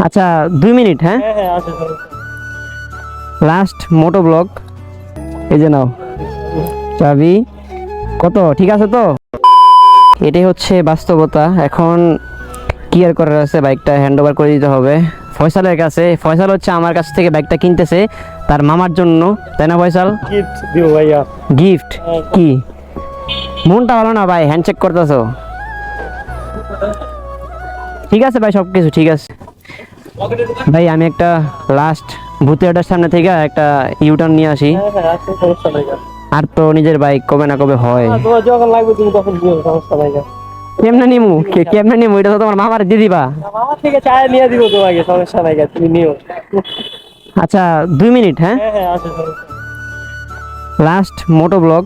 আচ্ছা 2 মিনিট, হ্যাঁ হ্যাঁ হ্যাঁ আছে লাস্ট মোটো ব্লগ। এই যে নাও চাবি। কত ঠিক আছে তো? এটাই হচ্ছে বাস্তবতা। এখন কি আর করার আছে, বাইকটা হ্যান্ড ওভার করে দিতে হবে ফয়সালের কাছে। ফয়সাল হচ্ছে আমার কাছ থেকে বাইকটা কিনতেছে তার মামার জন্য, তাই না ফয়সাল? গিফট দিও ভাইয়া। গিফট? কি মনটা ভালো না ভাই, হ্যান্ডশেক করতেছো? ঠিক আছে ভাই, সব কিছু ঠিক আছে ভাই। আমি একটা লাস্ট ভূতেরটার সামনে থেকে একটা ইউটার্ন নিয়ে আসি। হ্যাঁ হ্যাঁ আছে, সমস্যা নাই। আর তো নিজের বাইক কবে না কবে হয়। তোমার যখন লাগবে তুমি তখন দিও, সমস্যা নাই। কেমনে নিমু? কেমনে নিমু? এটা তো তোমার মামার দিয়ে দিবা। আমার থেকে চায় নিয়ে দিব তোমাকে, সমস্যা নাই, তুমি নিও। আচ্ছা 2 মিনিট, হ্যাঁ হ্যাঁ হ্যাঁ আছে লাস্ট মোটো ব্লগ।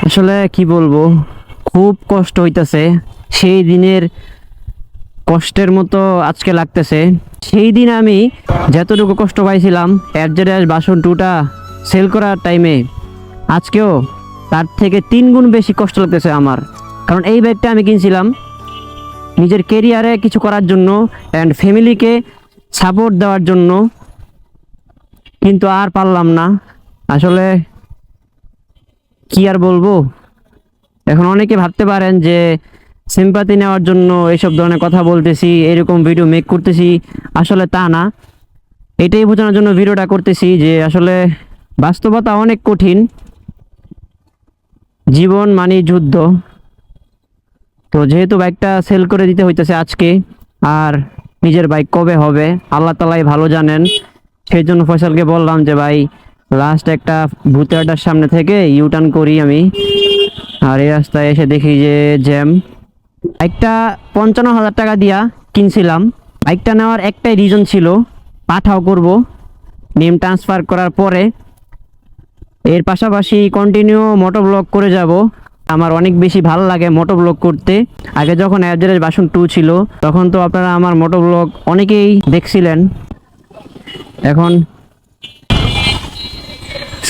আসলে কি বলবো, খুব কষ্ট হইতাছে। সেই দিনের কষ্টের মতো আজকে লাগতেছে। সেই দিন আমি যতটুকু কষ্ট পাইছিলাম অ্যাডজাস্ট বাসন টুটা সেল করার টাইমে, আজকেও তার থেকে 3 গুণ বেশি কষ্ট লাগতেছে আমার। কারণ এই ব্যাগটা আমি কিনছিলাম নিজের কেরিয়ারে কিছু করার জন্য অ্যান্ড ফ্যামিলিকে সাপোর্ট দেওয়ার জন্য, কিন্তু আর পারলাম না। আসলে কি আর বলবো। এখন অনেকে ভাবতে পারেন যে সিম্পাথি নেওয়ার জন্য এইসব ধরনের কথা বলতেছি, এরকম ভিডিও মেক করতেছি। আসলে তা না, এটাই বোঝানোর জন্য ভিডিওটা করতেছি যে আসলে বাস্তবতা অনেক কঠিন। জীবন মানে যুদ্ধ। তো যেহেতু বাইকটা সেল করে দিতে হইতেছে আজকে, আর নিজের বাইক কবে হবে আল্লাহ তালাই ভালো জানেন। সেই জন্য ফয়সালকে বললাম যে ভাই লাস্ট একটা ভূতের আড্ডার সামনে থেকে ইউটার্ন করি আমি। আর এই রাস্তায় এসে দেখি যে জ্যাম। বাইকটা 55,000 টাকা দিয়া কিনছিলাম। বাইকটা নেওয়ার একটাই রিজন ছিল, পাঠাও করব নেম ট্রান্সফার করার পরে। এর পাশাপাশি কন্টিনিউ মোটো ব্লগ করে যাব। আমার অনেক বেশি ভালো লাগে মোটো ব্লগ করতে। আগে যখন অ্যাভারেজ ভার্সন 2 ছিল তখন তো আপনারা আমার মোটো ব্লগ অনেকেই দেখছিলেন। এখন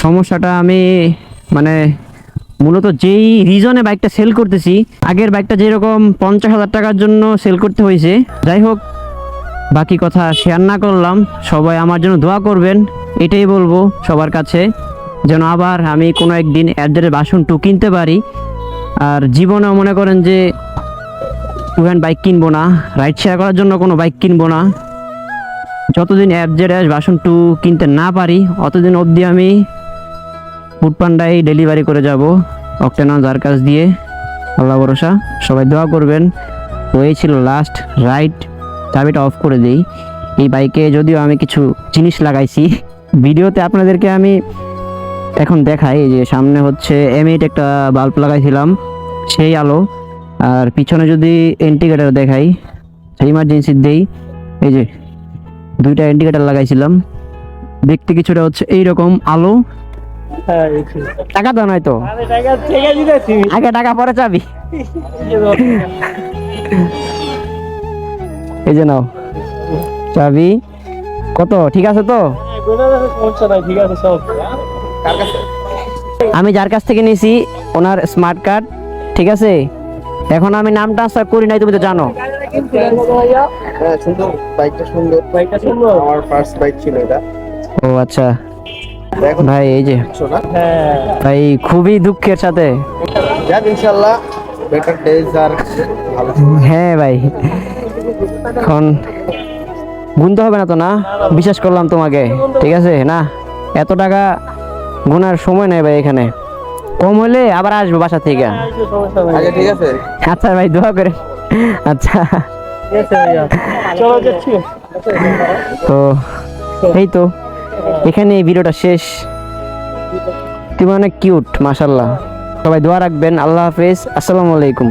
সমস্যাটা আমি মানে মূলত যেই রিজনে বাইকটা সেল করতেছি, আগের বাইকটা যেরকম 50,000 টাকার জন্য সেল করতে হয়েছে। যাই হোক, বাকি কথা শেয়ার না করলাম। সবাই আমার জন্য দোয়া করবেন, এটাই বলবো সবার কাছে, যেন আবার আমি কোনো একদিন অ্যাডজারের ভার্সন 2 কিনতে পারি। আর জীবনেও মনে করেন যে টু হ্যান্ড বাইক কিনবো না, রাইড শেয়ার করার জন্য কোনো বাইক কিনবো না। যতদিন অ্যাডজারের ভার্সন 2 কিনতে না পারি অতদিন অবধি আমি ফুডপান্ডায় ডেলিভারি করে যাব অক্টেনা যার কাছ দিয়ে। আল্লাহ ভরসা, সবাই দোয়া করবেন। তো এই ছিল লাস্ট রাইড। চাবিটা অফ করে দিই। এই বাইকে যদিও আমি কিছু জিনিস লাগাইছি, ভিডিওতে আপনাদেরকে আমি এখন দেখাই। এই যে সামনে হচ্ছে M8 একটা বাল্ব লাগাইছিলাম, সেই আলো। আর পিছনে যদি ইন্ডিকেটর দেখাই, ইমার্জেন্সি দেই, এই যে 2টা ইন্ডিকেটর লাগাইছিলাম। দেখতে কিছুটা হচ্ছে এইরকম আলো। টাকা দাও নাই তো, আগে টাকা পরে চাবি। এই যে নাও চাবি। কত ঠিক আছে তো? সমস্যা নাই, ঠিক আছে সব। আমি যার কাছ থেকে নিয়েছি ওনার স্মার্ট কার্ড, ঠিক আছে। এখন আমি নাম ট্রান্সফার করি নাই, তুমি তো জানো। সুন্দর বাইকটা, সুন্দর বাইকটা সুন্দর। আমার ফার্স্ট বাইক ছিল এটা। ও আচ্ছা ভাই, এই যে হ্যাঁ ভাই খুবই দুঃখের সাথে। যাক ইনশাআল্লাহ বেটার ডেজ আর ভালো। হ্যাঁ ভাই, এখন গুনতে হবে না তো? না, বিশ্বাস করলাম তোমাকে, ঠিক আছে। না, এত টাকা গুনার সময় নেই ভাই এখানে। কম হলে আবার আসবো বাসা থেকে। সমস্যা নাই। আচ্ছা ঠিক আছে। আচ্ছা ভাই, দোয়া করে। আচ্ছা ঠিক আছে ভাইয়া, চলো যাচ্ছি। তো এই তো এখানে এই ভিডিওটা শেষ। তুমি অনেক কিউট, মাশাআল্লাহ। সবাই দোয়া রাখবেন। আল্লাহ হাফেজ, আসসালামু আলাইকুম।